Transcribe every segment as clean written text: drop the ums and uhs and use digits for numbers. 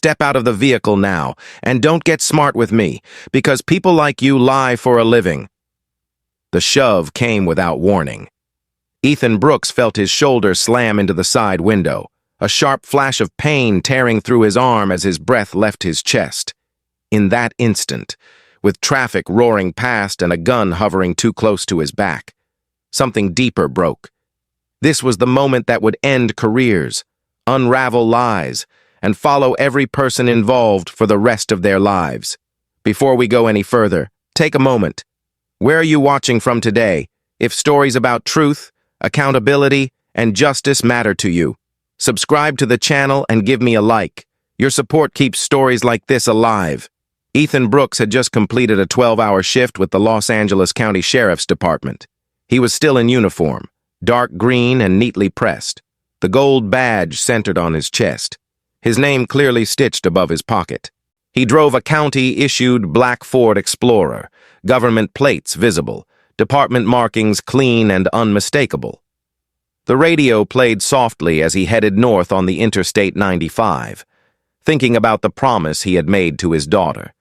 Step out of the vehicle now, and don't get smart with me, because people like you lie for a living." The shove came without warning. Ethan Brooks felt his shoulder slam into the side window, a sharp flash of pain tearing through his arm as his breath left his chest. In that instant, with traffic roaring past and a gun hovering too close to his back, something deeper broke. This was the moment that would end careers, unravel lies, and follow every person involved for the rest of their lives. Before we go any further, take a moment. Where are you watching from today? If stories about truth, accountability, and justice matter to you, subscribe to the channel and give me a like. Your support keeps stories like this alive. Ethan Brooks had just completed a 12-hour shift with the Los Angeles County Sheriff's Department. He was still in uniform, dark green and neatly pressed, the gold badge centered on his chest, his name clearly stitched above his pocket. He drove a county-issued black Ford Explorer, government plates visible, department markings clean and unmistakable. The radio played softly as he headed north on the Interstate 95, thinking about the promise he had made to his daughter.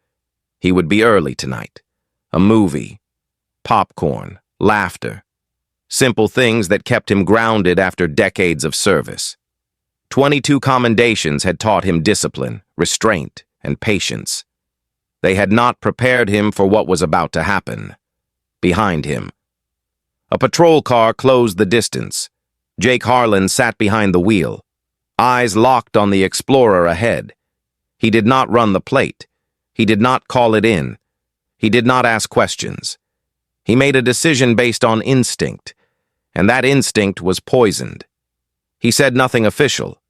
He would be early tonight. A movie, popcorn, laughter, simple things that kept him grounded after decades of service. 22 commendations had taught him discipline, restraint, and patience. They had not prepared him for what was about to happen. Behind him, a patrol car closed the distance. Jake Harland sat behind the wheel, eyes locked on the Explorer ahead. He did not run the plate. He did not call it in. He did not ask questions. He made a decision based on instinct, and that instinct was poisoned. He said nothing official.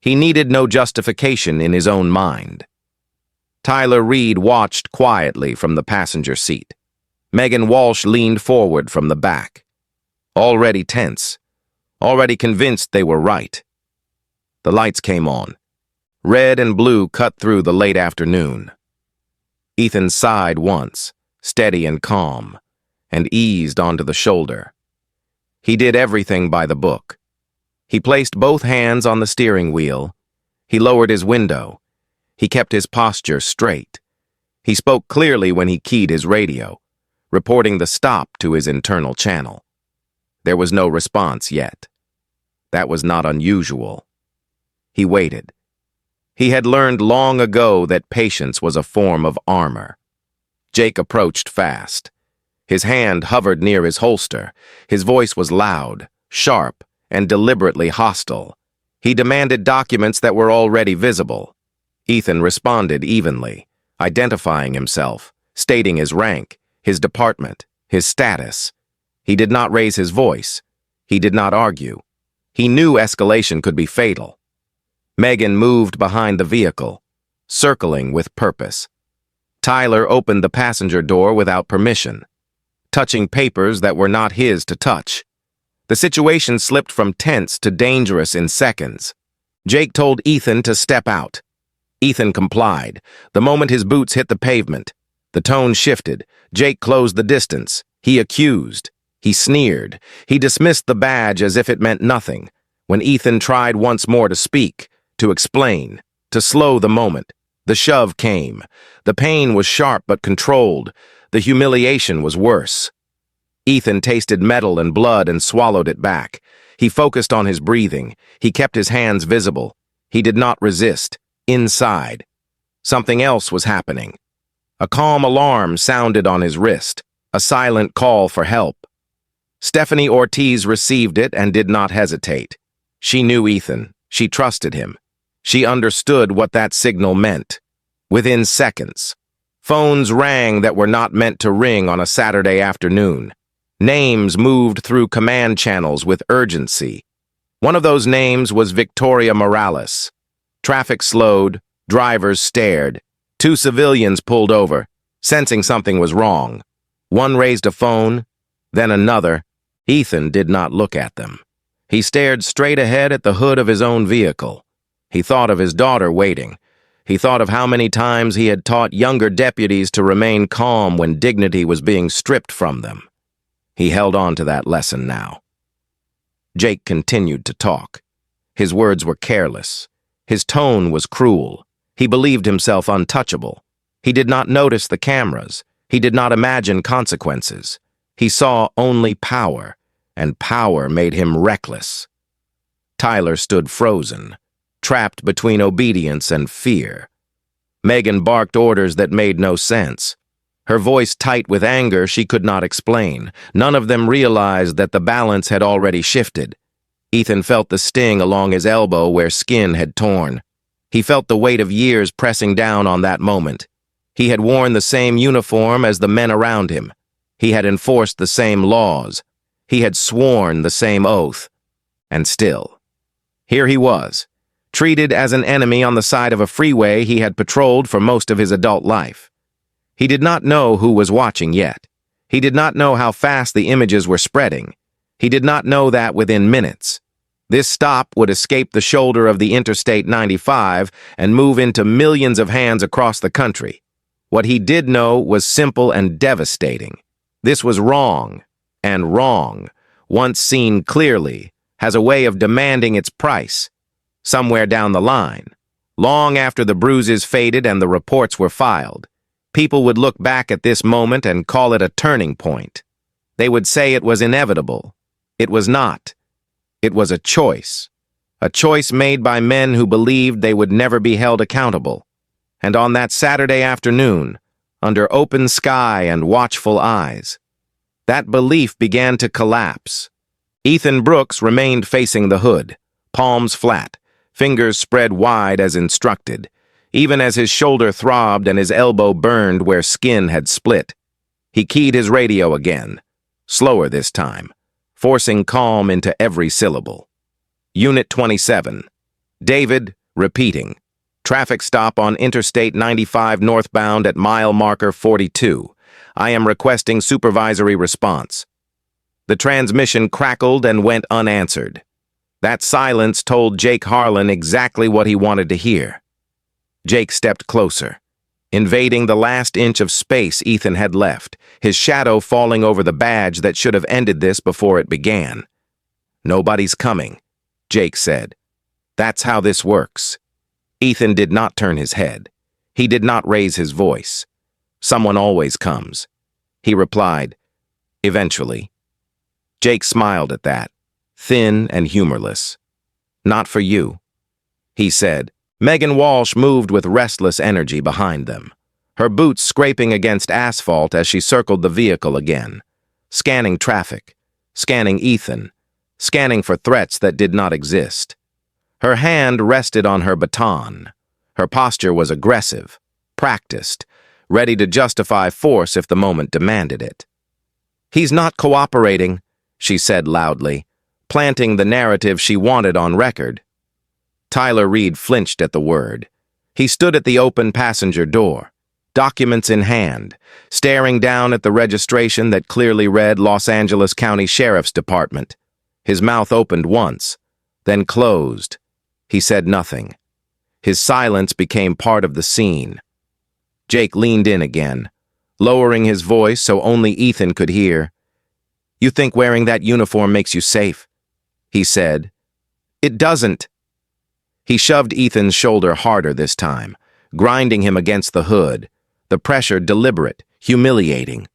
He needed no justification in his own mind. Tyler Reed watched quietly from the passenger seat. Megan Walsh leaned forward from the back, already tense, already convinced they were right. The lights came on. Red and blue cut through the late afternoon. Ethan sighed once, steady and calm, and eased onto the shoulder. He did everything by the book. He placed both hands on the steering wheel. He lowered his window. He kept his posture straight. He spoke clearly when he keyed his radio, reporting the stop to his internal channel. There was no response yet. That was not unusual. He waited. He had learned long ago that patience was a form of armor. Jake approached fast. His hand hovered near his holster. His voice was loud, sharp, and deliberately hostile. He demanded documents that were already visible. Ethan responded evenly, identifying himself, stating his rank, his department, his status. He did not raise his voice. He did not argue. He knew escalation could be fatal. Megan moved behind the vehicle, circling with purpose. Tyler opened the passenger door without permission, touching papers that were not his to touch. The situation slipped from tense to dangerous in seconds. Jake told Ethan to step out. Ethan complied. The moment his boots hit the pavement, the tone shifted. Jake closed the distance. He accused. He sneered. He dismissed the badge as if it meant nothing. When Ethan tried once more to speak, to explain, to slow the moment, the shove came. The pain was sharp but controlled. The humiliation was worse. Ethan tasted metal and blood and swallowed it back. He focused on his breathing. He kept his hands visible. He did not resist. Inside, something else was happening. A calm alarm sounded on his wrist, a silent call for help. Stephanie Ortiz received it and did not hesitate. She knew Ethan. She trusted him. She understood what that signal meant. Within seconds, phones rang that were not meant to ring on a Saturday afternoon. Names moved through command channels with urgency. One of those names was Victoria Morales. Traffic slowed, drivers stared. 2 civilians pulled over, sensing something was wrong. One raised a phone, then another. Ethan did not look at them. He stared straight ahead at the hood of his own vehicle. He thought of his daughter waiting. He thought of how many times he had taught younger deputies to remain calm when dignity was being stripped from them. He held on to that lesson now. Jake continued to talk. His words were careless. His tone was cruel. He believed himself untouchable. He did not notice the cameras. He did not imagine consequences. He saw only power, and power made him reckless. Tyler stood frozen, trapped between obedience and fear. Megan barked orders that made no sense. Her voice tight with anger she could not explain. None of them realized that the balance had already shifted. Ethan felt the sting along his elbow where skin had torn. He felt the weight of years pressing down on that moment. He had worn the same uniform as the men around him. He had enforced the same laws. He had sworn the same oath. And still, here he was, treated as an enemy on the side of a freeway he had patrolled for most of his adult life. He did not know who was watching yet. He did not know how fast the images were spreading. He did not know that within minutes. This stop would escape the shoulder of the Interstate 95 and move into millions of hands across the country. What he did know was simple and devastating. This was wrong, and wrong, once seen clearly, has a way of demanding its price. Somewhere down the line, long after the bruises faded and the reports were filed, people would look back at this moment and call it a turning point. They would say it was inevitable. It was not. It was a choice made by men who believed they would never be held accountable. And on that Saturday afternoon, under open sky and watchful eyes, that belief began to collapse. Ethan Brooks remained facing the hood, palms flat, fingers spread wide as instructed, even as his shoulder throbbed and his elbow burned where skin had split. He keyed his radio again, slower this time, forcing calm into every syllable. Unit 27. David, repeating. Traffic stop on Interstate 95 northbound at mile marker 42. I am requesting supervisory response. The transmission crackled and went unanswered. That silence told Jake Harland exactly what he wanted to hear. Jake stepped closer, invading the last inch of space Ethan had left, his shadow falling over the badge that should have ended this before it began. Nobody's coming, Jake said. That's how this works. Ethan did not turn his head. He did not raise his voice. Someone always comes. He replied, eventually. Jake smiled at that, thin and humorless. Not for you, he said. Megan Walsh moved with restless energy behind them, her boots scraping against asphalt as she circled the vehicle again, scanning traffic, scanning Ethan, scanning for threats that did not exist. Her hand rested on her baton. Her posture was aggressive, practiced, ready to justify force if the moment demanded it. He's not cooperating, she said loudly, planting the narrative she wanted on record. Tyler Reed flinched at the word. He stood at the open passenger door, documents in hand, staring down at the registration that clearly read Los Angeles County Sheriff's Department. His mouth opened once, then closed. He said nothing. His silence became part of the scene. Jake leaned in again, lowering his voice so only Ethan could hear. You think wearing that uniform makes you safe, he said. It doesn't. He shoved Ethan's shoulder harder this time, grinding him against the hood, the pressure deliberate, humiliating.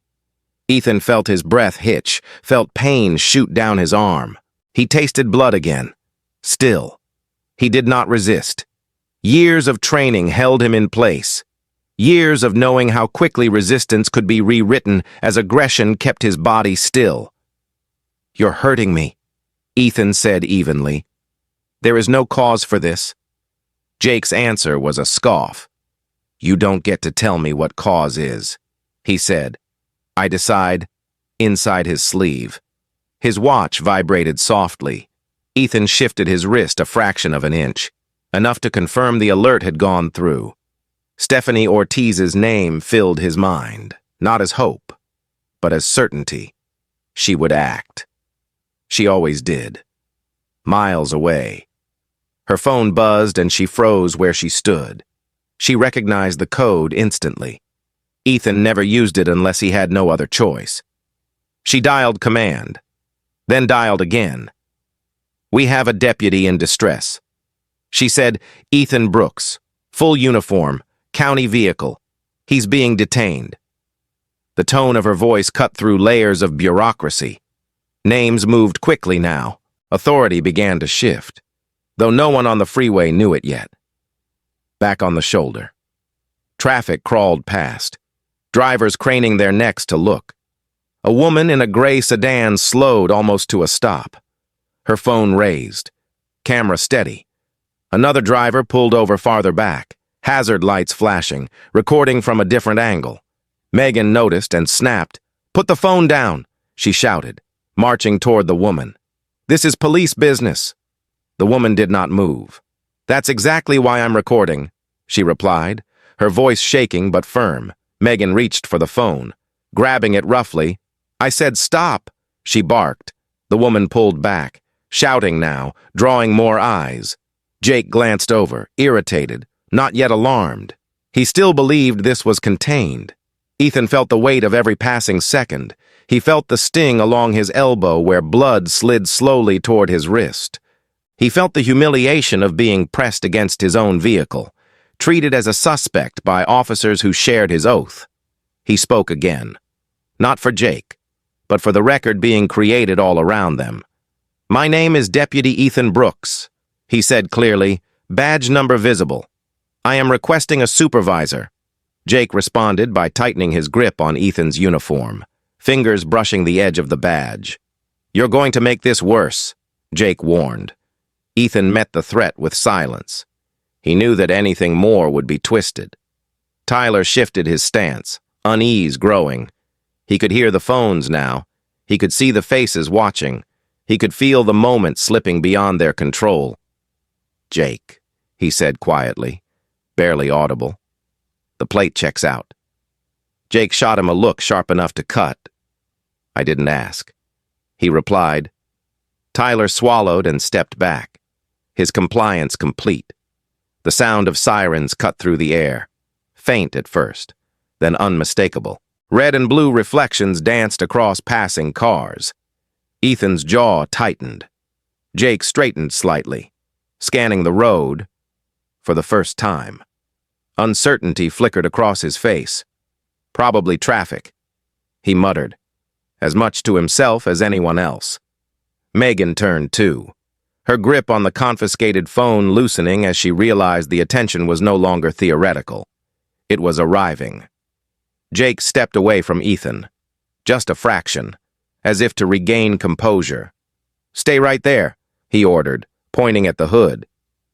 Ethan felt his breath hitch, felt pain shoot down his arm. He tasted blood again. Still, he did not resist. Years of training held him in place. Years of knowing how quickly resistance could be rewritten as aggression kept his body still. You're hurting me, Ethan said evenly. There is no cause for this. Jake's answer was a scoff. You don't get to tell me what cause is, he said. I decide, inside his sleeve. His watch vibrated softly. Ethan shifted his wrist a fraction of an inch, enough to confirm the alert had gone through. Stephanie Ortiz's name filled his mind, not as hope, but as certainty. She would act. She always did. Miles away. Her phone buzzed and she froze where she stood. She recognized the code instantly. Ethan never used it unless he had no other choice. She dialed command, then dialed again. We have a deputy in distress. She said, Ethan Brooks, Full uniform, county vehicle. He's being detained. The tone of her voice cut through layers of bureaucracy. Names moved quickly now. Authority began to shift, though no one on the freeway knew it yet. Back on the shoulder. Traffic crawled past, drivers craning their necks to look. A woman in a gray sedan slowed almost to a stop. Her phone raised, camera steady. Another driver pulled over farther back, hazard lights flashing, recording from a different angle. Megan noticed and snapped. "Put the phone down," she shouted, marching toward the woman. "This is police business." The woman did not move. "That's exactly why I'm recording," she replied, her voice shaking but firm. Megan reached for the phone, grabbing it roughly. "I said stop," she barked. The woman pulled back, shouting now, drawing more eyes. Jake glanced over, irritated, not yet alarmed. He still believed this was contained. Ethan felt the weight of every passing second. He felt the sting along his elbow where blood slid slowly toward his wrist. He felt the humiliation of being pressed against his own vehicle, treated as a suspect by officers who shared his oath. He spoke again. Not for Jake, but for the record being created all around them. "My name is Deputy Ethan Brooks," he said clearly, badge number visible. "I am requesting a supervisor." Jake responded by tightening his grip on Ethan's uniform, fingers brushing the edge of the badge. "You're going to make this worse," Jake warned. Ethan met the threat with silence. He knew that anything more would be twisted. Tyler shifted his stance, unease growing. He could hear the phones now. He could see the faces watching. He could feel the moment slipping beyond their control. "Jake," he said quietly, barely audible. "The plate checks out." Jake shot him a look sharp enough to cut. "I didn't ask," he replied. Tyler swallowed and stepped back, his compliance complete. The sound of sirens cut through the air, faint at first, then unmistakable. Red and blue reflections danced across passing cars. Ethan's jaw tightened. Jake straightened slightly, scanning the road for the first time. Uncertainty flickered across his face. "Probably traffic," he muttered, as much to himself as anyone else. Megan turned too, her grip on the confiscated phone loosening as she realized the attention was no longer theoretical. It was arriving. Jake stepped away from Ethan, just a fraction, as if to regain composure. "Stay right there," he ordered, pointing at the hood.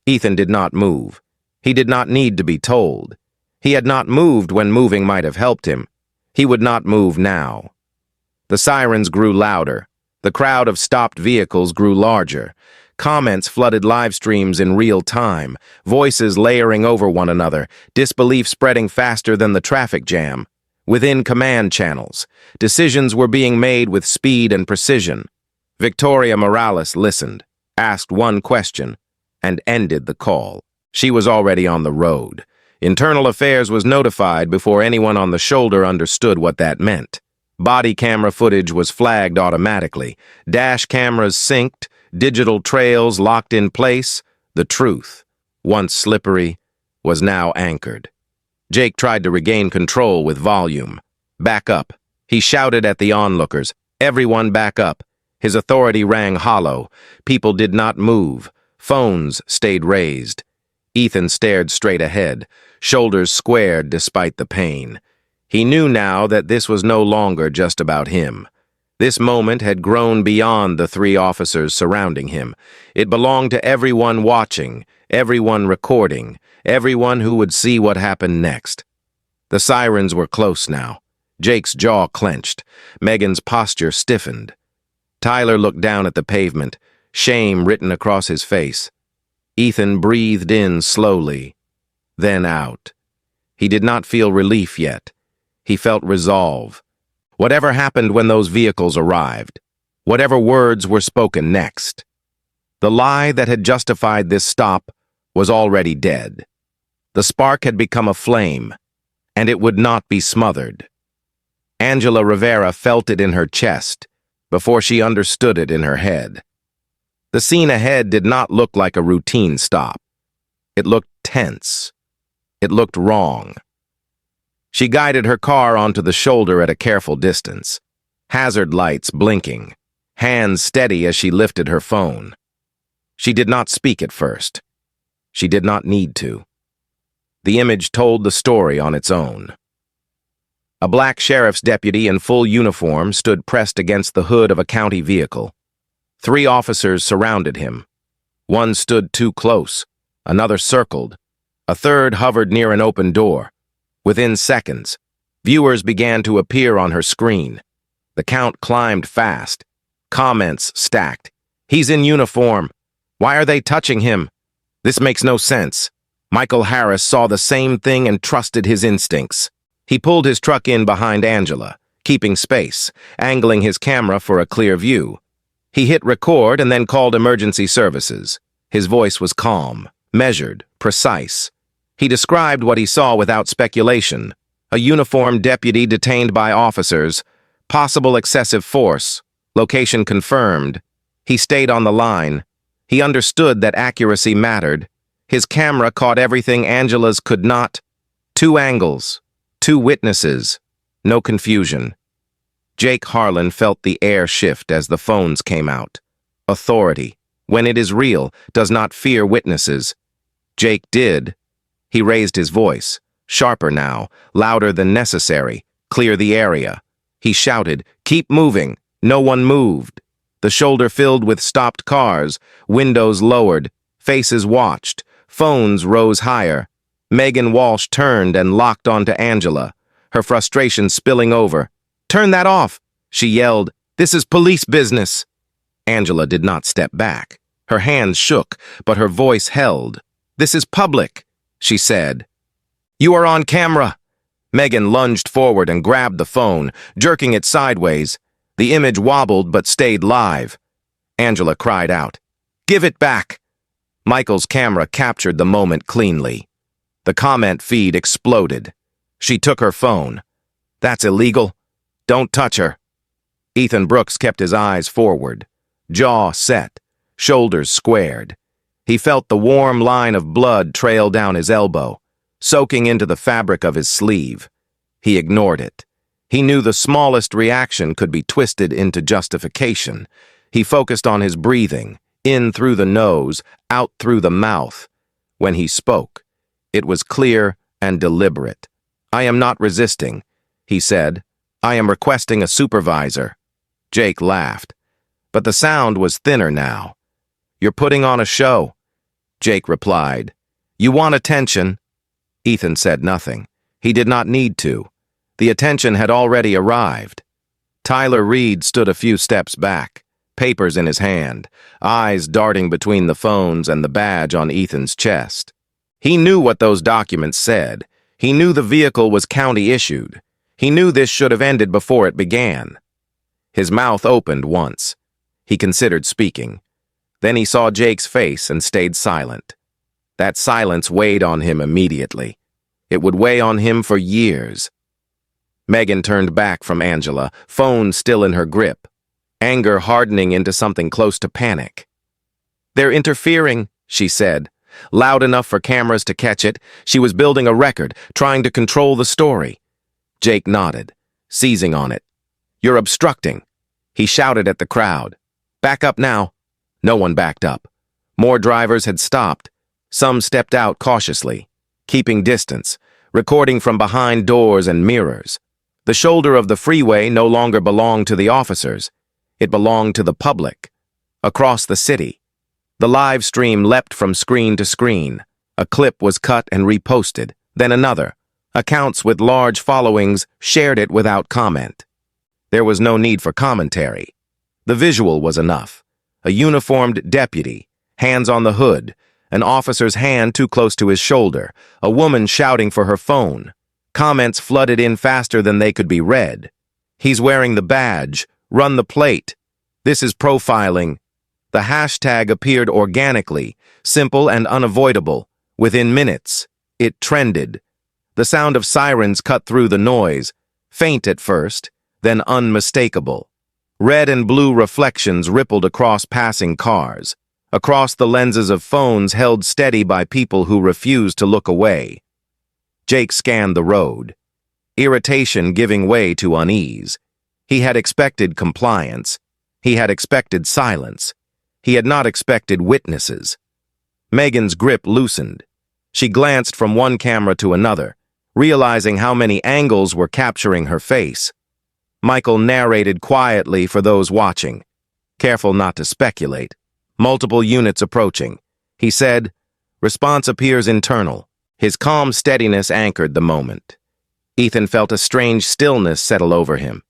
Ethan did not move. He did not need to be told. He had not moved when moving might have helped him. He would not move now. The sirens grew louder. The crowd of stopped vehicles grew larger. Comments flooded live streams in real time, voices layering over one another, disbelief spreading faster than the traffic jam. Within command channels, decisions were being made with speed and precision. Victoria Morales listened, asked one question, and ended the call. She was already on the road. Internal Affairs was notified before anyone on the shoulder understood what that meant. Body camera footage was flagged automatically. Dash cameras synced, digital trails locked in place. The truth, once slippery, was now anchored. Jake tried to regain control with volume. "Back up," he shouted at the onlookers. "Everyone back up." His authority rang hollow. People did not move. Phones stayed raised. Ethan stared straight ahead, shoulders squared despite the pain. He knew now that this was no longer just about him. This moment had grown beyond the three officers surrounding him. It belonged to everyone watching, everyone recording, everyone who would see what happened next. The sirens were close now. Jake's jaw clenched. Megan's posture stiffened. Tyler looked down at the pavement, shame written across his face. Ethan breathed in slowly, then out. He did not feel relief yet. He felt resolve. Whatever happened when those vehicles arrived, whatever words were spoken next, the lie that had justified this stop was already dead. The spark had become a flame, and it would not be smothered. Angela Rivera felt it in her chest before she understood it in her head. The scene ahead did not look like a routine stop. It looked tense, It looked wrong. She guided her car onto the shoulder at a careful distance, hazard lights blinking, hands steady as she lifted her phone. She did not speak at first. She did not need to. The image told the story on its own. A black sheriff's deputy in full uniform stood pressed against the hood of a county vehicle. 3 officers surrounded him. One stood too close, another circled, a third hovered near an open door. Within seconds, viewers began to appear on her screen. The count climbed fast. Comments stacked. "He's in uniform. Why are they touching him? This makes no sense." Michael Harris saw the same thing and trusted his instincts. He pulled his truck in behind Angela, keeping space, angling his camera for a clear view. He hit record and then called emergency services. His voice was calm, measured, precise. He described what he saw without speculation. A uniformed deputy detained by officers, possible excessive force, location confirmed. He stayed on the line. He understood that accuracy mattered. His camera caught everything Angela's could not. 2 angles, 2 witnesses, no confusion. Jake Harland felt the air shift as the phones came out. Authority, when it is real, does not fear witnesses. Jake did. He raised his voice, sharper now, louder than necessary. "Clear the area." He shouted, "Keep moving." No one moved. The shoulder filled with stopped cars, windows lowered, faces watched, phones rose higher. Megan Walsh turned and locked onto Angela, her frustration spilling over. "Turn that off," she yelled. "This is police business." Angela did not step back. Her hands shook, but her voice held. "This is public," she said. "You are on camera." Megan lunged forward and grabbed the phone, jerking it sideways. The image wobbled but stayed live. Angela cried out, "Give it back!" Michael's camera captured the moment cleanly. The comment feed exploded. She took her phone. "That's illegal. Don't touch her." Ethan Brooks kept his eyes forward, jaw set, shoulders squared. He felt the warm line of blood trail down his elbow, soaking into the fabric of his sleeve. He ignored it. He knew the smallest reaction could be twisted into justification. He focused on his breathing, in through the nose, out through the mouth. When he spoke, it was clear and deliberate. "I am not resisting," he said. "I am requesting a supervisor." Jake laughed, but the sound was thinner now. "You're putting on a show," Jake replied. "You want attention?" Ethan said nothing. He did not need to. The attention had already arrived. Tyler Reed stood a few steps back, papers in his hand, eyes darting between the phones and the badge on Ethan's chest. He knew what those documents said. He knew the vehicle was county-issued. He knew this should have ended before it began. His mouth opened once. He considered speaking. Then he saw Jake's face and stayed silent. That silence weighed on him immediately. It would weigh on him for years. Megan turned back from Angela, phone still in her grip, anger hardening into something close to panic. "They're interfering," she said, loud enough for cameras to catch it. She was building a record, trying to control the story. Jake nodded, seizing on it. "You're obstructing," he shouted at the crowd. "Back up now." No one backed up. More drivers had stopped. Some stepped out cautiously, keeping distance, recording from behind doors and mirrors. The shoulder of the freeway no longer belonged to the officers. It belonged to the public. Across the city, the live stream leapt from screen to screen. A clip was cut and reposted, then another. Accounts with large followings shared it without comment. There was no need for commentary. The visual was enough. A uniformed deputy, hands on the hood, an officer's hand too close to his shoulder, a woman shouting for her phone. Comments flooded in faster than they could be read. "He's wearing the badge. Run the plate. This is profiling." The hashtag appeared organically, simple and unavoidable. Within minutes, it trended. The sound of sirens cut through the noise, faint at first, then unmistakable. Red and blue reflections rippled across passing cars, across the lenses of phones held steady by people who refused to look away. Jake scanned the road, irritation giving way to unease. He had expected compliance. He had expected silence. He had not expected witnesses. Megan's grip loosened. She glanced from one camera to another, realizing how many angles were capturing her face. Michael narrated quietly for those watching, careful not to speculate. Multiple units approaching. He said, "Response appears internal." His calm steadiness anchored the moment. Ethan felt a strange stillness settle over him.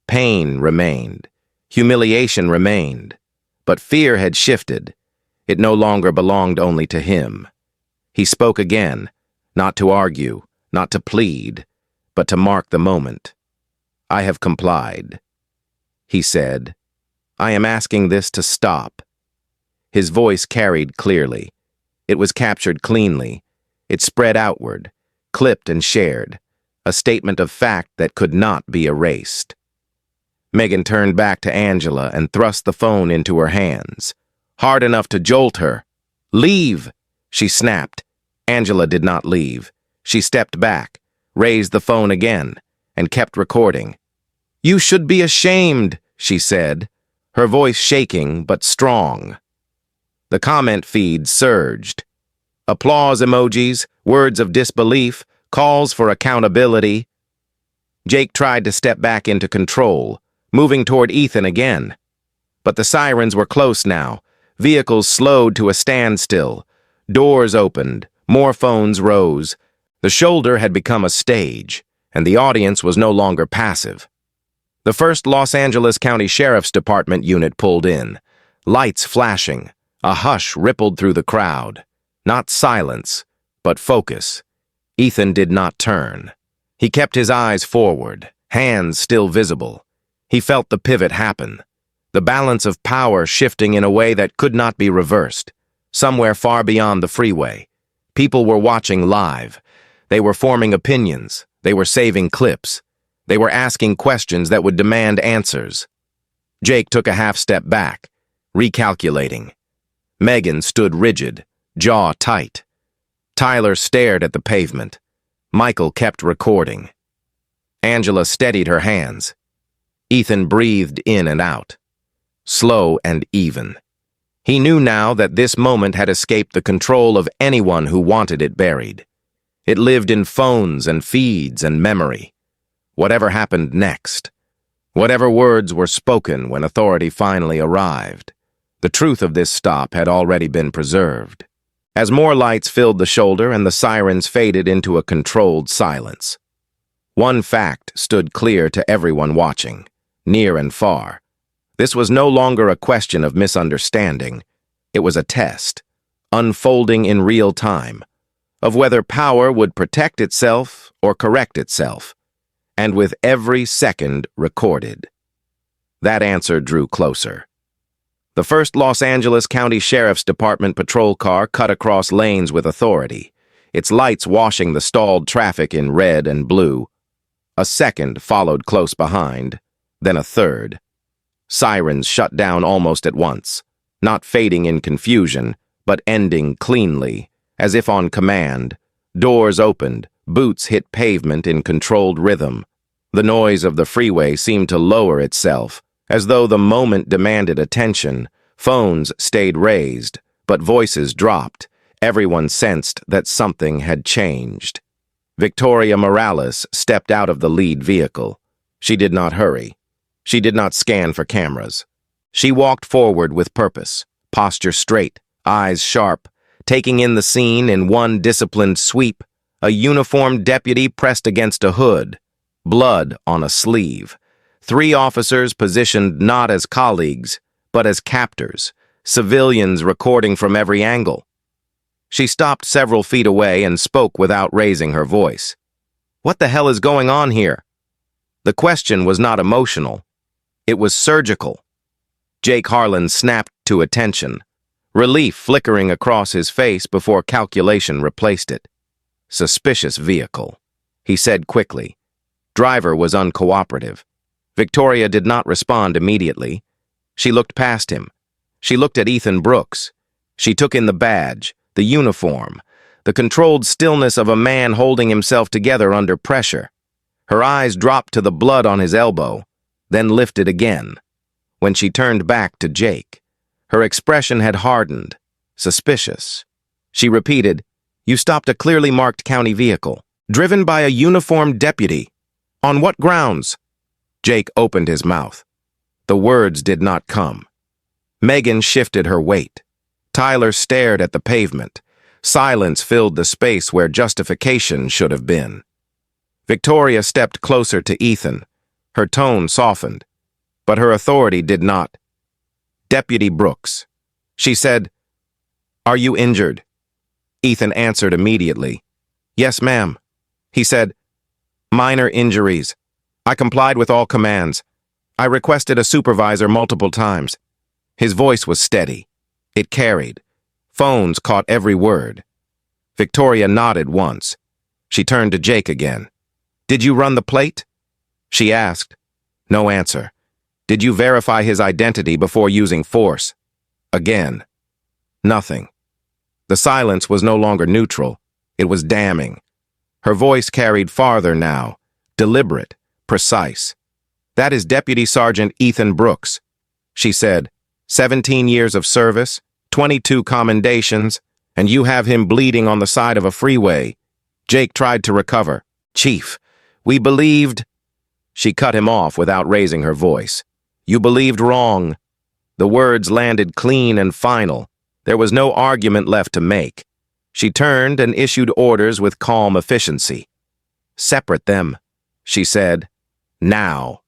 Pain remained. Humiliation remained. But fear had shifted. It no longer belonged only to him. He spoke again, not to argue, not to plead, but to mark the moment. "I have complied," he said. "I am asking this to stop." His voice carried clearly. It was captured cleanly. It spread outward, clipped and shared, a statement of fact that could not be erased. Megan turned back to Angela and thrust the phone into her hands, hard enough to jolt her. "Leave!" she snapped. Angela did not leave. She stepped back, raised the phone again, and kept recording. "You should be ashamed," she said, her voice shaking but strong. The comment feed surged. Applause emojis, words of disbelief, calls for accountability. Jake tried to step back into control, moving toward Ethan again. But the sirens were close now. Vehicles slowed to a standstill. Doors opened. More phones rose. The shoulder had become a stage, and the audience was no longer passive. The first Los Angeles County Sheriff's Department unit pulled in, lights flashing. A hush rippled through the crowd. Not silence, but focus. Ethan did not turn. He kept his eyes forward, hands still visible. He felt the pivot happen, the balance of power shifting in a way that could not be reversed. Somewhere far beyond the freeway, people were watching live. They were forming opinions. They were saving clips. They were asking questions that would demand answers. Jake took a half step back, recalculating. Megan stood rigid, jaw tight. Tyler stared at the pavement. Michael kept recording. Angela steadied her hands. Ethan breathed in and out, slow and even. He knew now that this moment had escaped the control of anyone who wanted it buried. It lived in phones and feeds and memory. Whatever happened next, whatever words were spoken when authority finally arrived, the truth of this stop had already been preserved. As more lights filled the shoulder and the sirens faded into a controlled silence, one fact stood clear to everyone watching, near and far. This was no longer a question of misunderstanding. It was a test, unfolding in real time, of whether power would protect itself or correct itself, and with every second recorded. That answer drew closer. The first Los Angeles County Sheriff's Department patrol car cut across lanes with authority, its lights washing the stalled traffic in red and blue. A second followed close behind, then a third. Sirens shut down almost at once, not fading in confusion, but ending cleanly, as if on command. Doors opened, boots hit pavement in controlled rhythm. The noise of the freeway seemed to lower itself, as though the moment demanded attention. Phones stayed raised, but voices dropped. Everyone sensed that something had changed. Victoria Morales stepped out of the lead vehicle. She did not hurry. She did not scan for cameras. She walked forward with purpose, posture straight, eyes sharp, taking in the scene in one disciplined sweep. A uniformed deputy pressed against a hood, blood on a sleeve. 3 officers positioned not as colleagues, but as captors, civilians recording from every angle. She stopped several feet away and spoke without raising her voice. "What the hell is going on here?" The question was not emotional. It was surgical. Jake Harland snapped to attention, relief flickering across his face before calculation replaced it. "Suspicious vehicle," he said quickly. Driver was uncooperative. Victoria did not respond immediately. She looked past him. She looked at Ethan Brooks. She took in the badge, the uniform, the controlled stillness of a man holding himself together under pressure. Her eyes dropped to the blood on his elbow, then lifted again. When she turned back to Jake, her expression had hardened, suspicious. She repeated, "You stopped a clearly marked county vehicle, driven by a uniformed deputy. On what grounds?" Jake opened his mouth. The words did not come. Megan shifted her weight. Tyler stared at the pavement. Silence filled the space where justification should have been. Victoria stepped closer to Ethan. Her tone softened, but her authority did not. "Deputy Brooks," she said, "are you injured?" Ethan answered immediately. "Yes, ma'am." He said, "Minor injuries. I complied with all commands. I requested a supervisor multiple times." His voice was steady. It carried. Phones caught every word. Victoria nodded once. She turned to Jake again. "Did you run the plate?" she asked. No answer. "Did you verify his identity before using force?" Again. Nothing. The silence was no longer neutral. It was damning. Her voice carried farther now, deliberate, precise. "That is Deputy Sergeant Ethan Brooks," she said. 17 years of service, 22 commendations, and you have him bleeding on the side of a freeway. Jake tried to recover. "Chief, we believed—" She cut him off without raising her voice. "You believed wrong." The words landed clean and final. There was no argument left to make. She turned and issued orders with calm efficiency. "Separate them," she said. "Now."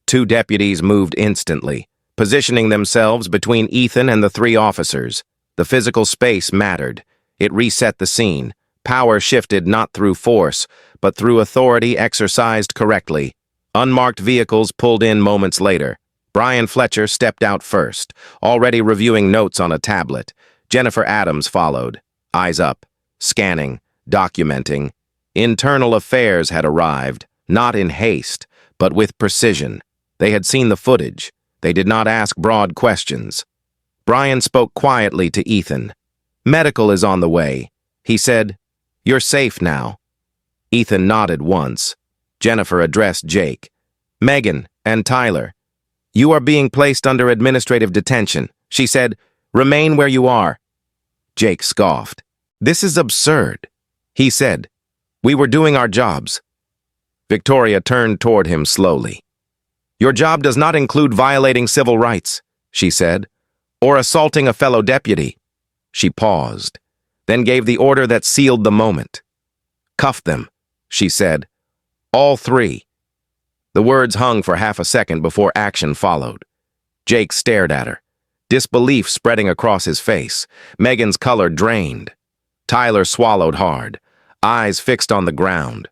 Two deputies moved instantly, positioning themselves between Ethan and the three officers. The physical space mattered. It reset the scene. Power shifted not through force, but through authority exercised correctly. Unmarked vehicles pulled in moments later. Brian Fletcher stepped out first, already reviewing notes on a tablet. Jennifer Adams followed, eyes up, scanning, documenting. Internal Affairs had arrived, not in haste, but with precision. They had seen the footage. They did not ask broad questions. Brian spoke quietly to Ethan. "Medical is on the way," he said. "You're safe now." Ethan nodded once. Jennifer addressed Jake. "Megan and Tyler, you are being placed under administrative detention," she said. "Remain where you are." Jake scoffed. "This is absurd," he said. "We were doing our jobs." Victoria turned toward him slowly. "Your job does not include violating civil rights," she said, "or assaulting a fellow deputy." She paused, then gave the order that sealed the moment. "Cuff them," she said. "All three." The words hung for half a second before action followed. Jake stared at her, disbelief spreading across his face. Megan's color drained. Tyler swallowed hard, eyes fixed on the ground.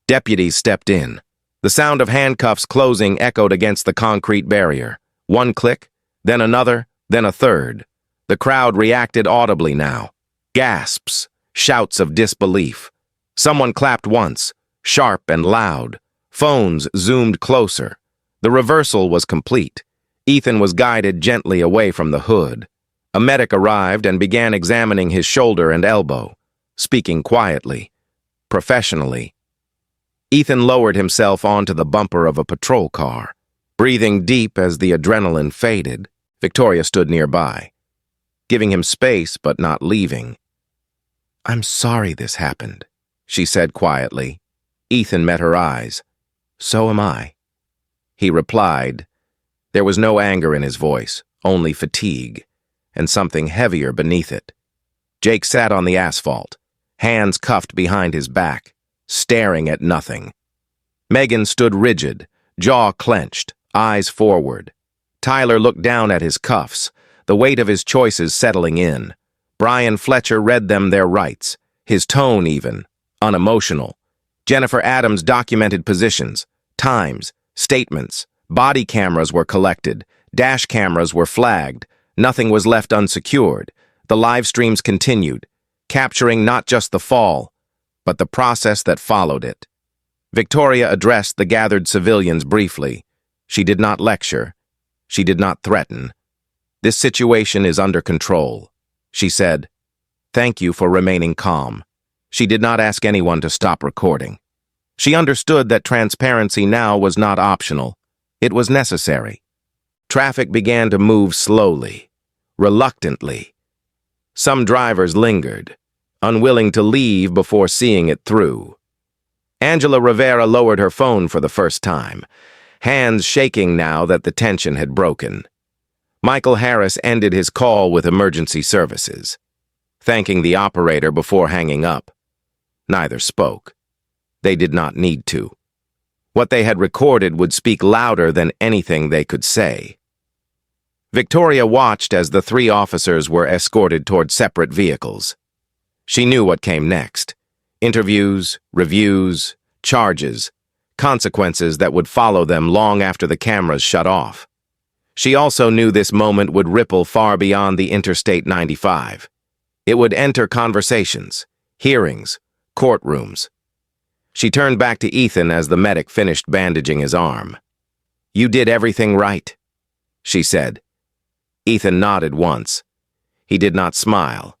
Deputies stepped in. The sound of handcuffs closing echoed against the concrete barrier. One click, then another, then a third. The crowd reacted audibly now. Gasps, shouts of disbelief. Someone clapped once, sharp and loud. Phones zoomed closer. The reversal was complete. Ethan was guided gently away from the hood. A medic arrived and began examining his shoulder and elbow, speaking quietly, professionally. Ethan lowered himself onto the bumper of a patrol car. Breathing deep as the adrenaline faded, Victoria stood nearby, giving him space but not leaving. "I'm sorry this happened," she said quietly. Ethan met her eyes. "So am I." He replied. There was no anger in his voice, only fatigue, and something heavier beneath it. Jake sat on the asphalt, hands cuffed behind his back, staring at nothing. Megan stood rigid, jaw clenched, eyes forward. Tyler looked down at his cuffs, the weight of his choices settling in. Brian Fletcher read them their rights, his tone even, unemotional. Jennifer Adams documented positions, times, statements. Body cameras were collected, dash cameras were flagged. Nothing was left unsecured. The live streams continued, capturing not just the fall, but the process that followed it. Victoria addressed the gathered civilians briefly. She did not lecture. She did not threaten. "This situation is under control," she said. "Thank you for remaining calm." She did not ask anyone to stop recording. She understood that transparency now was not optional. It was necessary. Traffic began to move slowly, reluctantly. Some drivers lingered, unwilling to leave before seeing it through. Angela Rivera lowered her phone for the first time, hands shaking now that the tension had broken. Michael Harris ended his call with emergency services, thanking the operator before hanging up. Neither spoke. They did not need to. What they had recorded would speak louder than anything they could say. Victoria watched as the three officers were escorted toward separate vehicles. She knew what came next. Interviews, reviews, charges, consequences that would follow them long after the cameras shut off. She also knew this moment would ripple far beyond the Interstate 95. It would enter conversations, hearings, courtrooms. She turned back to Ethan as the medic finished bandaging his arm. "You did everything right," she said. Ethan nodded once. He did not smile.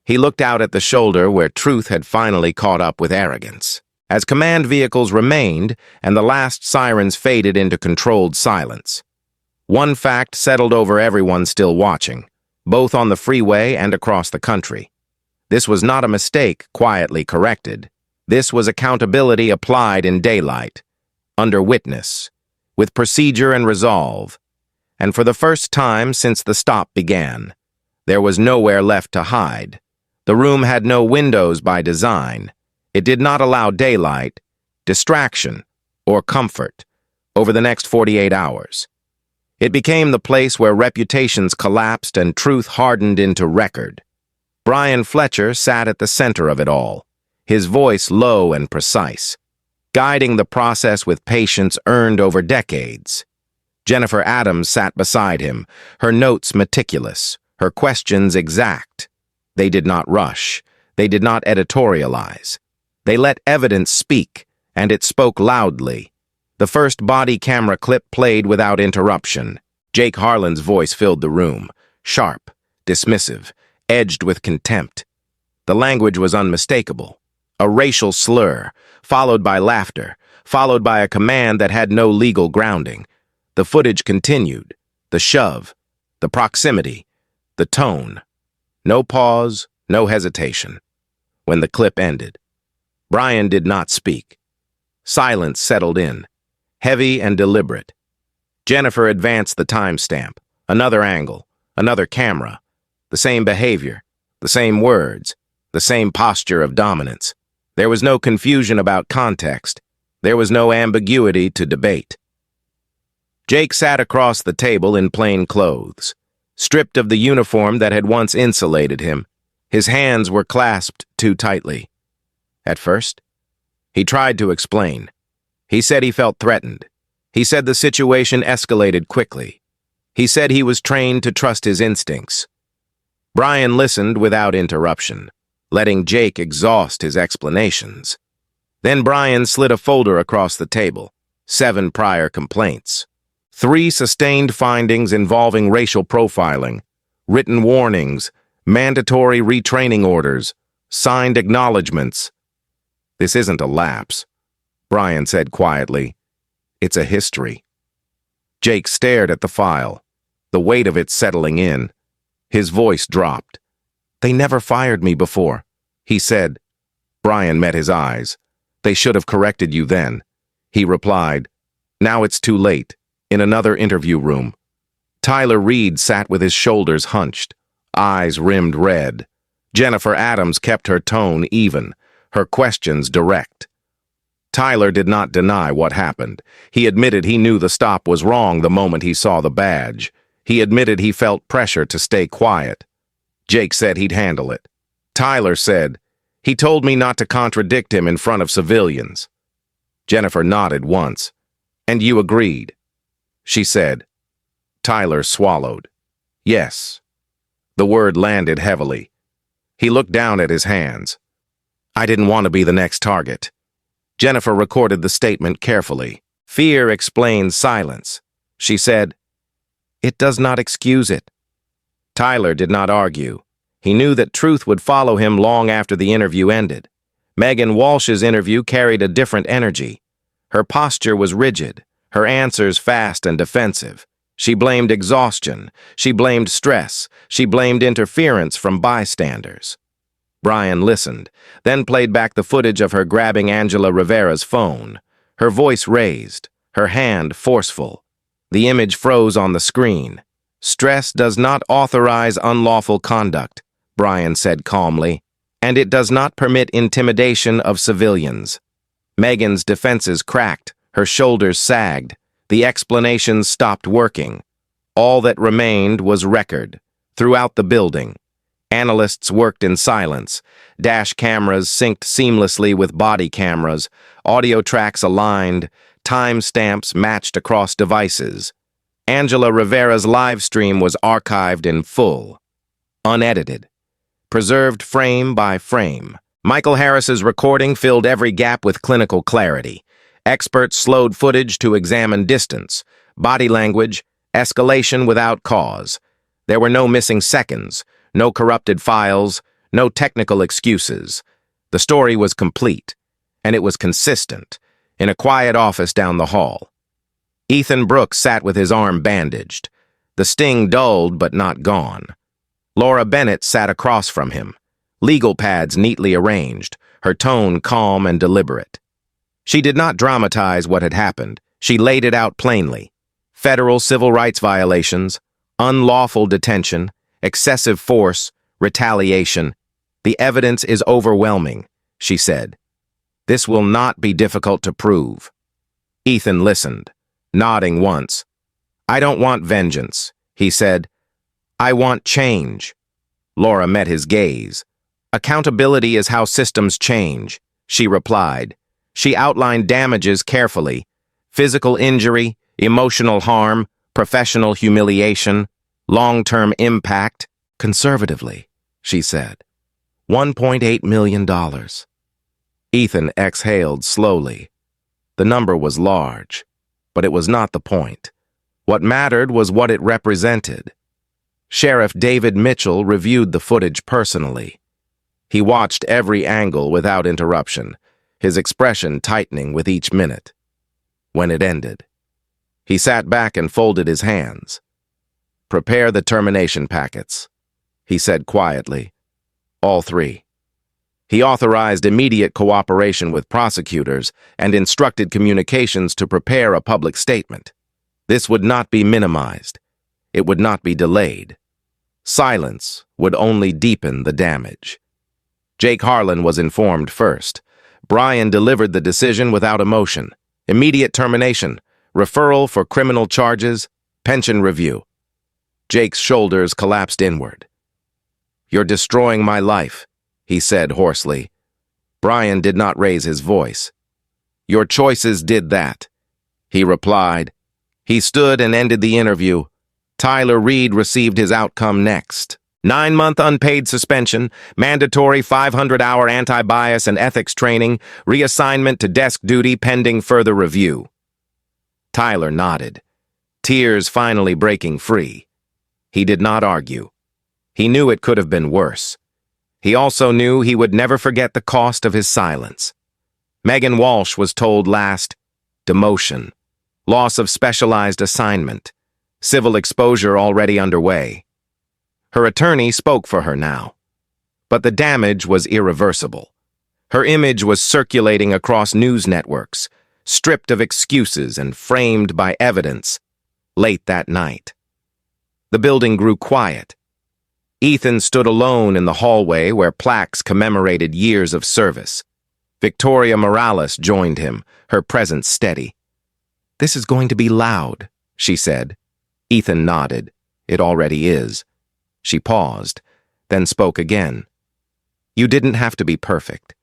He looked out at the shoulder where truth had finally caught up with arrogance. As command vehicles remained and the last sirens faded into controlled silence, one fact settled over everyone still watching, both on the freeway and across the country. This was not a mistake quietly corrected. This was accountability applied in daylight, under witness, with procedure and resolve. And for the first time since the stop began, there was nowhere left to hide. The room had no windows by design. It did not allow daylight, distraction, or comfort over the next 48 hours. It became the place where reputations collapsed and truth hardened into record. Brian Fletcher sat at the center of it all, his voice low and precise, guiding the process with patience earned over decades. Jennifer Adams sat beside him, her notes meticulous, her questions exact. They did not rush. They did not editorialize. They let evidence speak, and it spoke loudly. The first body camera clip played without interruption. Jake Harland's voice filled the room, sharp, dismissive, edged with contempt. The language was unmistakable. A racial slur, followed by laughter, followed by a command that had no legal grounding. The footage continued. The shove, the proximity, the tone. No pause, no hesitation. When the clip ended, Brian did not speak. Silence settled in, heavy and deliberate. Jennifer advanced the timestamp. Another angle, another camera. The same behavior, the same words, the same posture of dominance. There was no confusion about context. There was no ambiguity to debate. Jake sat across the table in plain clothes, stripped of the uniform that had once insulated him. His hands were clasped too tightly. At first, he tried to explain. He said he felt threatened. He said the situation escalated quickly. He said he was trained to trust his instincts. Brian listened without interruption, letting Jake exhaust his explanations. Then Brian slid a folder across the table, 7 prior complaints. 3 sustained findings involving racial profiling, written warnings, mandatory retraining orders, signed acknowledgments. "This isn't a lapse," Brian said quietly. "It's a history." Jake stared at the file, the weight of it settling in. His voice dropped. "They never fired me before," he said. Brian met his eyes. "They should have corrected you then," he replied. "Now it's too late." In another interview room, Tyler Reed sat with his shoulders hunched, eyes rimmed red. Jennifer Adams kept her tone even, her questions direct. Tyler did not deny what happened. He admitted he knew the stop was wrong the moment he saw the badge. He admitted he felt pressure to stay quiet. Jake said he'd handle it. Tyler said, "He told me not to contradict him in front of civilians." Jennifer nodded once. "And you agreed?" she said. Tyler swallowed. "Yes." The word landed heavily. He looked down at his hands. "I didn't want to be the next target." Jennifer recorded the statement carefully. "Fear explains silence," she said. "It does not excuse it." Tyler did not argue. He knew that truth would follow him long after the interview ended. Megan Walsh's interview carried a different energy. Her posture was rigid, her answers fast and defensive. She blamed exhaustion, she blamed stress, she blamed interference from bystanders. Brian listened, then played back the footage of her grabbing Angela Rivera's phone. Her voice raised, her hand forceful. The image froze on the screen. "Stress does not authorize unlawful conduct," Brian said calmly, "and it does not permit intimidation of civilians." Megan's defenses cracked, her shoulders sagged. The explanations stopped working. All that remained was record. Throughout the building, analysts worked in silence. Dash cameras synced seamlessly with body cameras, audio tracks aligned, timestamps matched across devices. Angela Rivera's live stream was archived in full, unedited, preserved frame by frame. Michael Harris's recording filled every gap with clinical clarity. Experts slowed footage to examine distance, body language, escalation without cause. There were no missing seconds, no corrupted files, no technical excuses. The story was complete, and it was consistent, in a quiet office down the hall. Ethan Brooks sat with his arm bandaged. The sting dulled but not gone. Laura Bennett sat across from him, legal pads neatly arranged, her tone calm and deliberate. She did not dramatize what had happened. She laid it out plainly. Federal civil rights violations, unlawful detention, excessive force, retaliation. "The evidence is overwhelming," she said. "This will not be difficult to prove." Ethan listened, nodding once. "I don't want vengeance," he said. "I want change." Laura met his gaze. "Accountability is how systems change," she replied. She outlined damages carefully: physical injury, emotional harm, professional humiliation, long-term impact. "Conservatively," she said, $1.8 million. Ethan exhaled slowly. The number was large, but it was not the point. What mattered was what it represented. Sheriff David Mitchell reviewed the footage personally. He watched every angle without interruption, his expression tightening with each minute. When it ended, he sat back and folded his hands. "Prepare the termination packets," he said quietly. "All three." He authorized immediate cooperation with prosecutors and instructed communications to prepare a public statement. This would not be minimized. It would not be delayed. Silence would only deepen the damage. Jake Harland was informed first. Brian delivered the decision without emotion. Immediate termination, referral for criminal charges, pension review. Jake's shoulders collapsed inward. "You're destroying my life," he said hoarsely. Brian did not raise his voice. "Your choices did that," he replied. He stood and ended the interview. Tyler Reed received his outcome next. 9-month unpaid suspension, mandatory 500-hour anti-bias and ethics training, reassignment to desk duty pending further review. Tyler nodded, tears finally breaking free. He did not argue. He knew it could have been worse. He also knew he would never forget the cost of his silence. Megan Walsh was told last: demotion, loss of specialized assignment, civil exposure already underway. Her attorney spoke for her now. But the damage was irreversible. Her image was circulating across news networks, stripped of excuses and framed by evidence, late that night. The building grew quiet. Ethan stood alone in the hallway where plaques commemorated years of service. Victoria Morales joined him, her presence steady. "This is going to be loud," she said. Ethan nodded. "It already is." She paused, then spoke again. "You didn't have to be perfect,"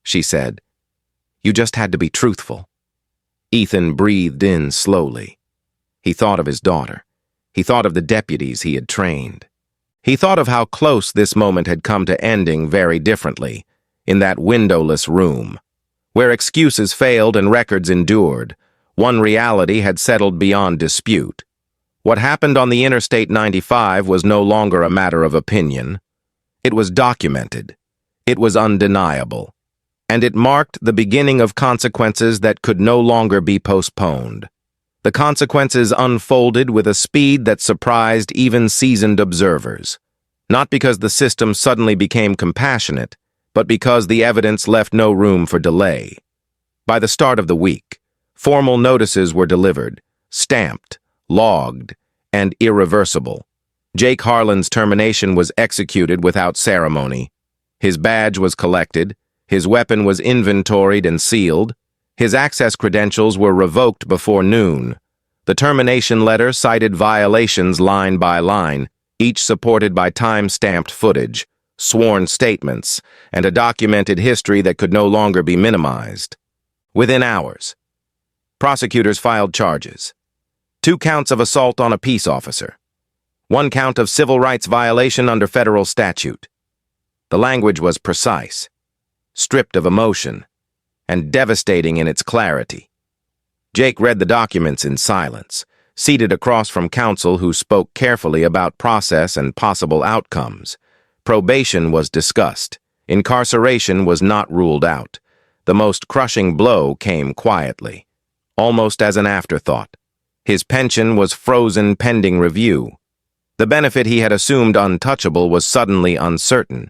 she said. "You just had to be truthful." Ethan breathed in slowly. He thought of his daughter. He thought of the deputies he had trained. He thought of how close this moment had come to ending very differently, in that windowless room. Where excuses failed and records endured, one reality had settled beyond dispute. What happened on the Interstate 95 was no longer a matter of opinion. It was documented. It was undeniable. and it marked the beginning of consequences that could no longer be postponed. The consequences unfolded with a speed that surprised even seasoned observers, not because the system suddenly became compassionate, but because the evidence left no room for delay. By the start of the week, formal notices were delivered, stamped, logged, and irreversible. Jake Harland's termination was executed without ceremony. His badge was collected, his weapon was inventoried and sealed, his access credentials were revoked before noon. The termination letter cited violations line by line, each supported by time-stamped footage, sworn statements, and a documented history that could no longer be minimized. Within hours, prosecutors filed charges. 2 counts of assault on a peace officer. 1 count of civil rights violation under federal statute. The language was precise, stripped of emotion, and devastating in its clarity. Jake read the documents in silence, seated across from counsel who spoke carefully about process and possible outcomes. Probation was discussed. Incarceration was not ruled out. The most crushing blow came quietly, almost as an afterthought. His pension was frozen pending review. The benefit he had assumed untouchable was suddenly uncertain.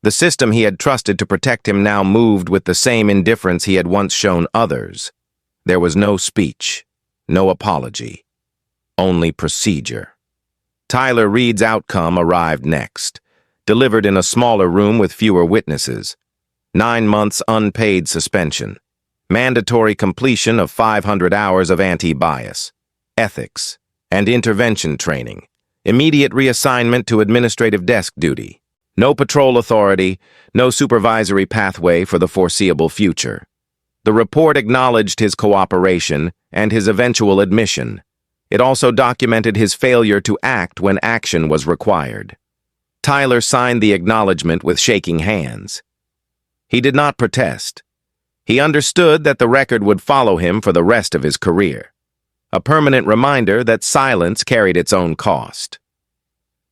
The system he had trusted to protect him now moved with the same indifference he had once shown others. There was no speech, no apology, only procedure. Tyler Reed's outcome arrived next, delivered in a smaller room with fewer witnesses. 9 months unpaid suspension, mandatory completion of 500 hours of anti-bias, ethics, and intervention training, immediate reassignment to administrative desk duty, no patrol authority, no supervisory pathway for the foreseeable future. The report acknowledged his cooperation and his eventual admission. It also documented his failure to act when action was required. Tyler signed the acknowledgement with shaking hands. He did not protest. He understood that the record would follow him for the rest of his career, a permanent reminder that silence carried its own cost.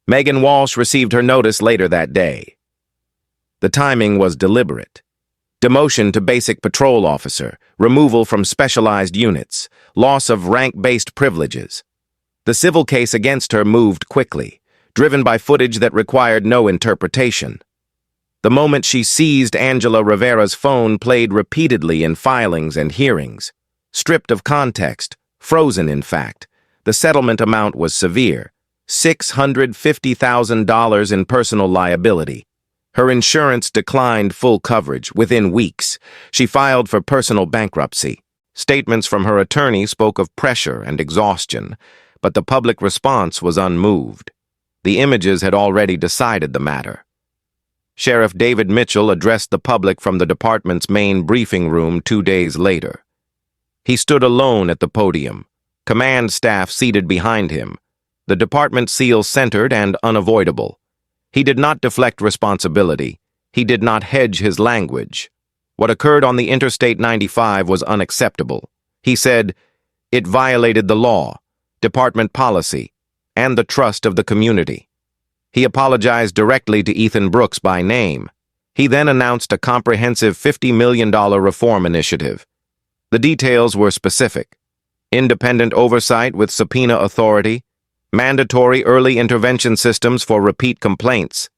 Megan Walsh received her notice later that day. The timing was deliberate. Demotion to basic patrol officer, removal from specialized units, loss of rank-based privileges. The civil case against her moved quickly, driven by footage that required no interpretation. The moment she seized Angela Rivera's phone played repeatedly in filings and hearings. Stripped of context, frozen in fact, the settlement amount was severe, $650,000 in personal liability. Her insurance declined full coverage within weeks. She filed for personal bankruptcy. Statements from her attorney spoke of pressure and exhaustion, but the public response was unmoved. The images had already decided the matter. Sheriff David Mitchell addressed the public from the department's main briefing room 2 days later. He stood alone at the podium, command staff seated behind him, the department seal centered and unavoidable. He did not deflect responsibility. He did not hedge his language. What occurred on the Interstate 95 was unacceptable. He said, it violated the law, department policy, and the trust of the community. He apologized directly to Ethan Brooks by name. He then announced a comprehensive $50 million reform initiative. The details were specific. Independent oversight with subpoena authority, mandatory early intervention systems for repeat complaints,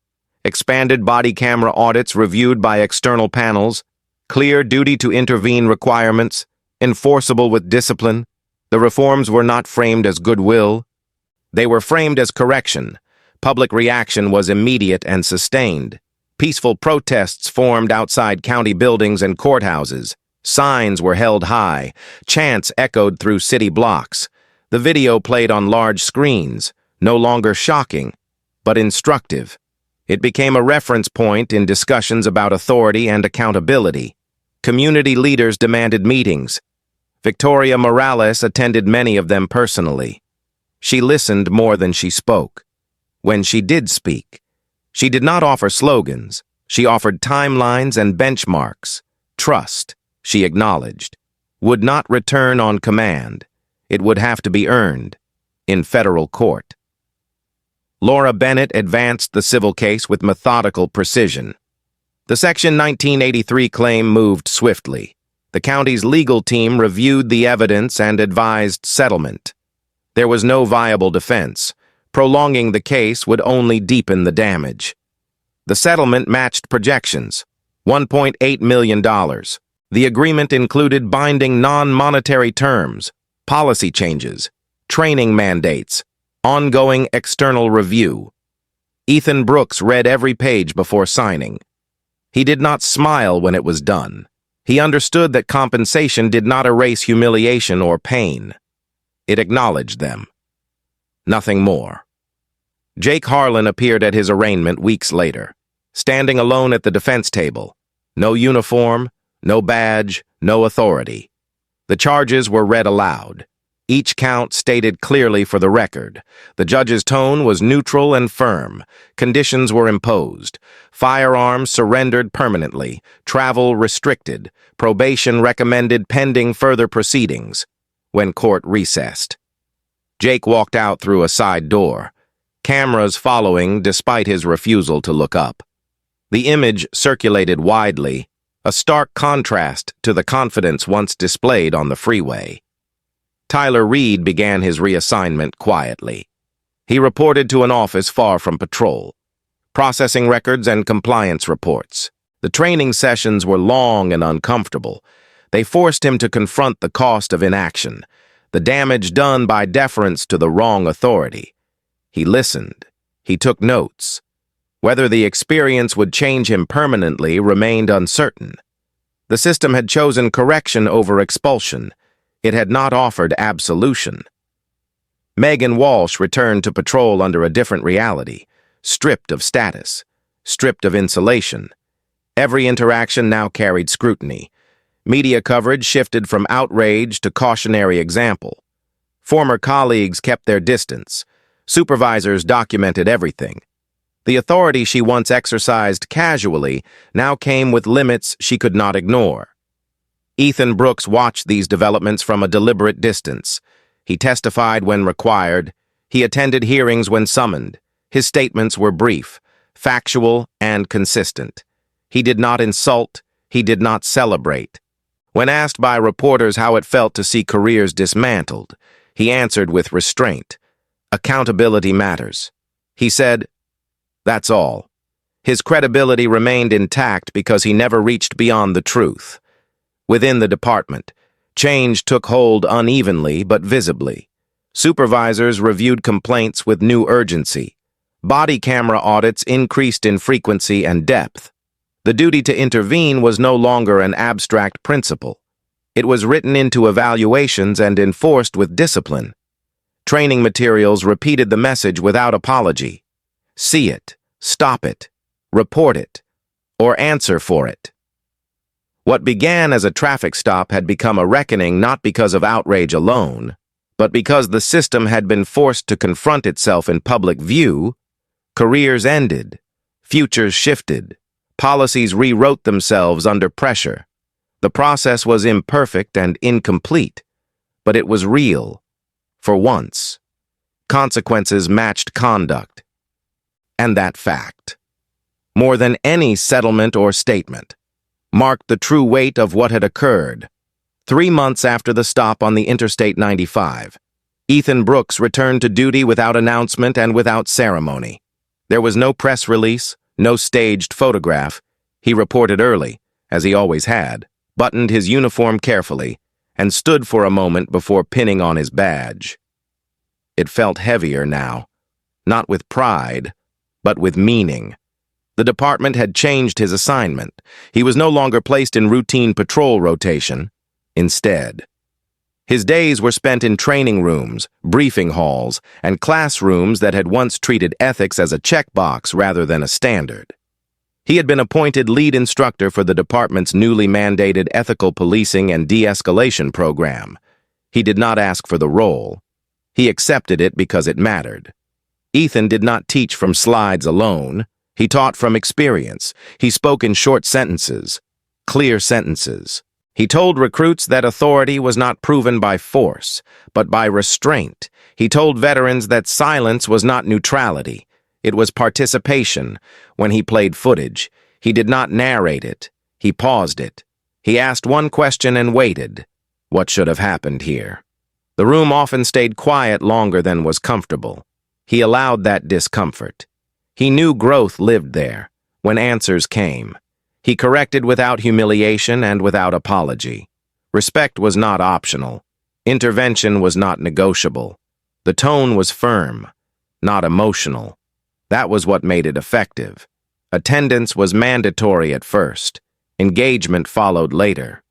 expanded body camera audits reviewed by external panels, clear duty to intervene requirements, enforceable with discipline. The reforms were not framed as goodwill. They were framed as correction. Public reaction was immediate and sustained. Peaceful protests formed outside county buildings and courthouses. Signs were held high. Chants echoed through city blocks. The video played on large screens, no longer shocking, but instructive. It became a reference point in discussions about authority and accountability. Community leaders demanded meetings. Victoria Morales attended many of them personally. She listened more than she spoke. When she did speak, she did not offer slogans. She offered timelines and benchmarks. Trust, she acknowledged, would not return on command. It would have to be earned in federal court. Laura Bennett advanced the civil case with methodical precision. The Section 1983 claim moved swiftly. The county's legal team reviewed the evidence and advised settlement. There was no viable defense. Prolonging the case would only deepen the damage. The settlement matched projections, $1.8 million. The agreement included binding non-monetary terms, policy changes, training mandates, ongoing external review. Ethan Brooks read every page before signing. He did not smile when it was done. He understood that compensation did not erase humiliation or pain. It acknowledged them. Nothing more. Jake Harland appeared at his arraignment weeks later, standing alone at the defense table. No uniform, no badge, no authority. The charges were read aloud. Each count stated clearly for the record. The judge's tone was neutral and firm. Conditions were imposed. Firearms surrendered permanently. Travel restricted. Probation recommended pending further proceedings. When court recessed, Jake walked out through a side door, cameras following despite his refusal to look up. The image circulated widely, a stark contrast to the confidence once displayed on the freeway. Tyler Reed began his reassignment quietly. He reported to an office far from patrol, processing records and compliance reports. The training sessions were long and uncomfortable. They forced him to confront the cost of inaction, the damage done by deference to the wrong authority. He listened. He took notes. Whether the experience would change him permanently remained uncertain. The system had chosen correction over expulsion. It had not offered absolution. Megan Walsh returned to patrol under a different reality, stripped of status, stripped of insulation. Every interaction now carried scrutiny. Media coverage shifted from outrage to cautionary example. Former colleagues kept their distance. Supervisors documented everything. The authority she once exercised casually now came with limits she could not ignore. Ethan Brooks watched these developments from a deliberate distance. He testified when required. He attended hearings when summoned. His statements were brief, factual, and consistent. He did not insult. He did not celebrate. When asked by reporters how it felt to see careers dismantled, he answered with restraint. Accountability matters. He said, "That's all." His credibility remained intact because he never reached beyond the truth. Within the department, change took hold unevenly but visibly. Supervisors reviewed complaints with new urgency. Body camera audits increased in frequency and depth. The duty to intervene was no longer an abstract principle. It was written into evaluations and enforced with discipline. Training materials repeated the message without apology. See it, stop it, report it, or answer for it. What began as a traffic stop had become a reckoning not because of outrage alone, but because the system had been forced to confront itself in public view. Careers ended, futures shifted, policies rewrote themselves under pressure. The process was imperfect and incomplete, but it was real. For once, consequences matched conduct. And that fact, more than any settlement or statement, marked the true weight of what had occurred. 3 months after the stop on the Interstate 95, Ethan Brooks returned to duty without announcement and without ceremony. There was no press release, no staged photograph. He reported early, as he always had, buttoned his uniform carefully, and stood for a moment before pinning on his badge. It felt heavier now, not with pride, but with meaning. The department had changed his assignment. He was no longer placed in routine patrol rotation. Instead, his days were spent in training rooms, briefing halls, and classrooms that had once treated ethics as a checkbox rather than a standard. He had been appointed lead instructor for the department's newly mandated ethical policing and de-escalation program. He did not ask for the role. He accepted it because it mattered. Ethan did not teach from slides alone. He taught from experience. He spoke in short sentences, clear sentences. He told recruits that authority was not proven by force, but by restraint. He told veterans that silence was not neutrality. It was participation. When he played footage, He did not narrate it. He paused it. He asked one question and waited. What should have happened here? The room often stayed quiet longer than was comfortable. He allowed that discomfort. He knew growth lived there, when answers came. He corrected without humiliation and without apology. Respect was not optional. Intervention was not negotiable. The tone was firm, not emotional. That was what made it effective. Attendance was mandatory at first. Engagement followed later.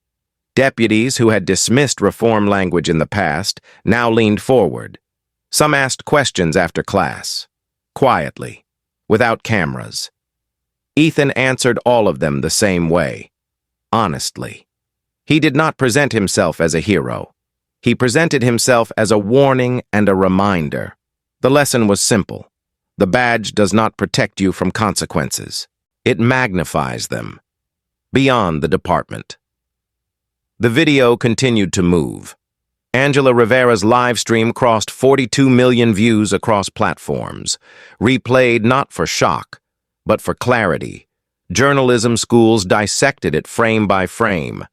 Deputies who had dismissed reform language in the past now leaned forward. Some asked questions after class, quietly, without cameras. Ethan answered all of them the same way, honestly. He did not present himself as a hero. He presented himself as a warning and a reminder. The lesson was simple. The badge does not protect you from consequences. It magnifies them. Beyond the department. The video continued to move. Angela Rivera's live stream crossed 42 million views across platforms, replayed not for shock, but for clarity. Journalism schools dissected it frame by frame.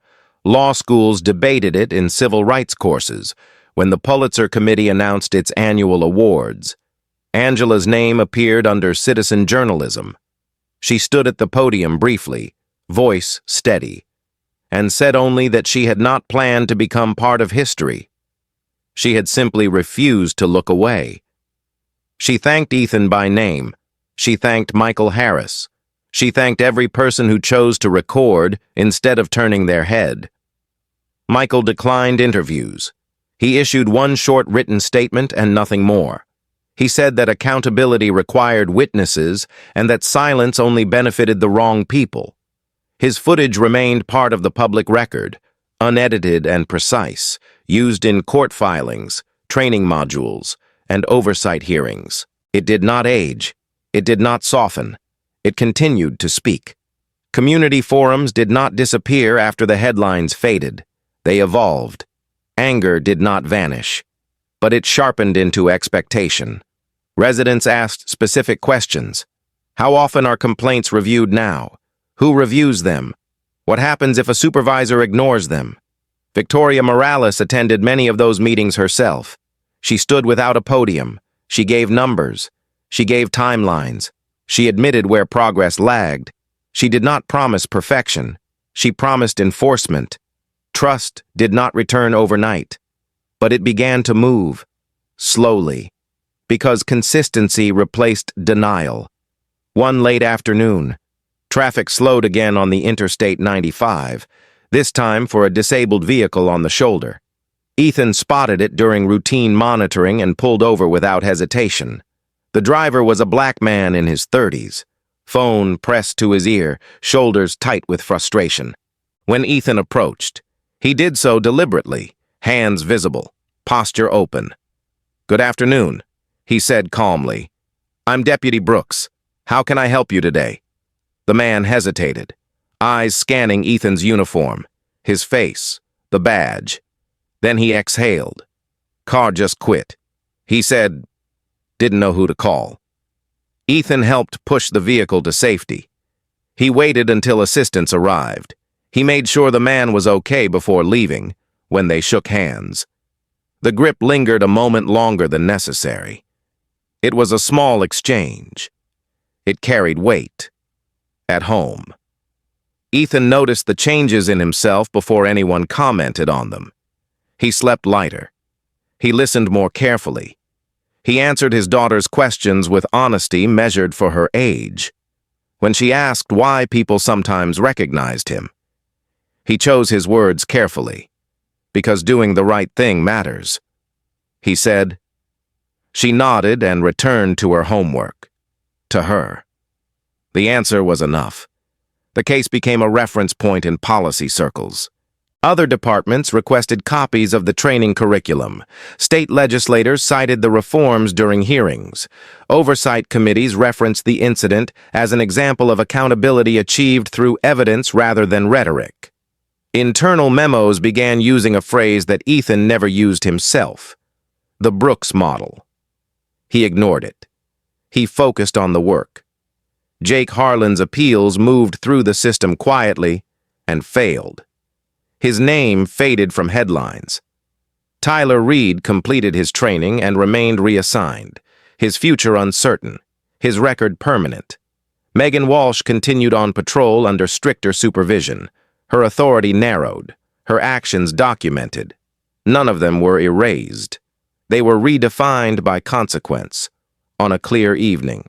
Law schools debated it in civil rights courses when the Pulitzer Committee announced its annual awards. Angela's name appeared under citizen journalism. She stood at the podium briefly, voice steady, and said only that she had not planned to become part of history. She had simply refused to look away. She thanked Ethan by name. She thanked Michael Harris. She thanked every person who chose to record instead of turning their head. Michael declined interviews. He issued one short written statement and nothing more. He said that accountability required witnesses and that silence only benefited the wrong people. His footage remained part of the public record, unedited and precise, used in court filings, training modules, and oversight hearings. It did not age. It did not soften. It continued to speak. Community forums did not disappear after the headlines faded. They evolved. Anger did not vanish, but it sharpened into expectation. Residents asked specific questions. How often are complaints reviewed now? Who reviews them? What happens if a supervisor ignores them? Victoria Morales attended many of those meetings herself. She stood without a podium. She gave numbers. She gave timelines. She admitted where progress lagged. She did not promise perfection. She promised enforcement. Trust did not return overnight, but it began to move, slowly, because consistency replaced denial. One late afternoon, traffic slowed again on the Interstate 95, this time for a disabled vehicle on the shoulder. Ethan spotted it during routine monitoring and pulled over without hesitation. The driver was a black man in his 30s, phone pressed to his ear, shoulders tight with frustration. When Ethan approached, he did so deliberately, hands visible, posture open. "Good afternoon," he said calmly. "I'm Deputy Brooks. How can I help you today?" The man hesitated, eyes scanning Ethan's uniform, his face, the badge. Then he exhaled. "Car just quit," he said. Didn't know who to call. Ethan helped push the vehicle to safety. He waited until assistance arrived. He made sure the man was okay before leaving, when they shook hands. The grip lingered a moment longer than necessary. It was a small exchange. It carried weight. At home. Ethan noticed the changes in himself before anyone commented on them. He slept lighter. He listened more carefully. He answered his daughter's questions with honesty measured for her age. When she asked why people sometimes recognized him, he chose his words carefully, because doing the right thing matters. He said. She nodded and returned to her homework. To her. The answer was enough. The case became a reference point in policy circles. Other departments requested copies of the training curriculum. State legislators cited the reforms during hearings. Oversight committees referenced the incident as an example of accountability achieved through evidence rather than rhetoric. Internal memos began using a phrase that Ethan never used himself, the Brooks model. He ignored it. He focused on the work. Jake Harland's appeals moved through the system quietly and failed. His name faded from headlines. Tyler Reed completed his training and remained reassigned, his future uncertain, his record permanent. Megan Walsh continued on patrol under stricter supervision, her authority narrowed, her actions documented. None of them were erased. They were redefined by consequence. On a clear evening,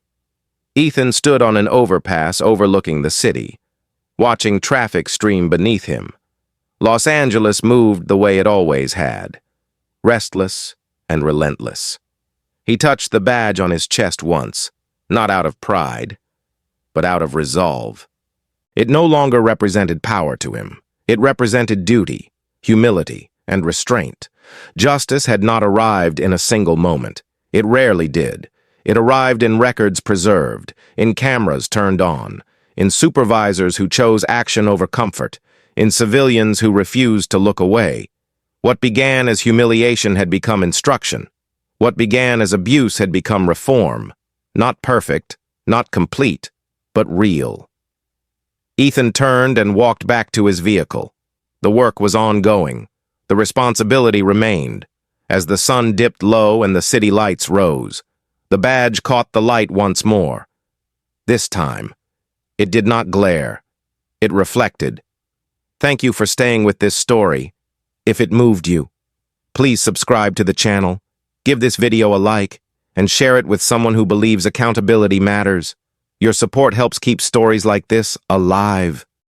Ethan stood on an overpass overlooking the city, watching traffic stream beneath him. Los Angeles moved the way it always had, restless and relentless. He touched the badge on his chest once, not out of pride, but out of resolve. It no longer represented power to him. It represented duty, humility, and restraint. Justice had not arrived in a single moment. It rarely did. It arrived in records preserved, in cameras turned on, in supervisors who chose action over comfort, in civilians who refused to look away. What began as humiliation had become instruction. What began as abuse had become reform. Not perfect, not complete, but real. Ethan turned and walked back to his vehicle. The work was ongoing. The responsibility remained. As the sun dipped low and the city lights rose, the badge caught the light once more. This time, it did not glare. It reflected. Thank you for staying with this story. If it moved you, please subscribe to the channel, give this video a like, and share it with someone who believes accountability matters. Your support helps keep stories like this alive.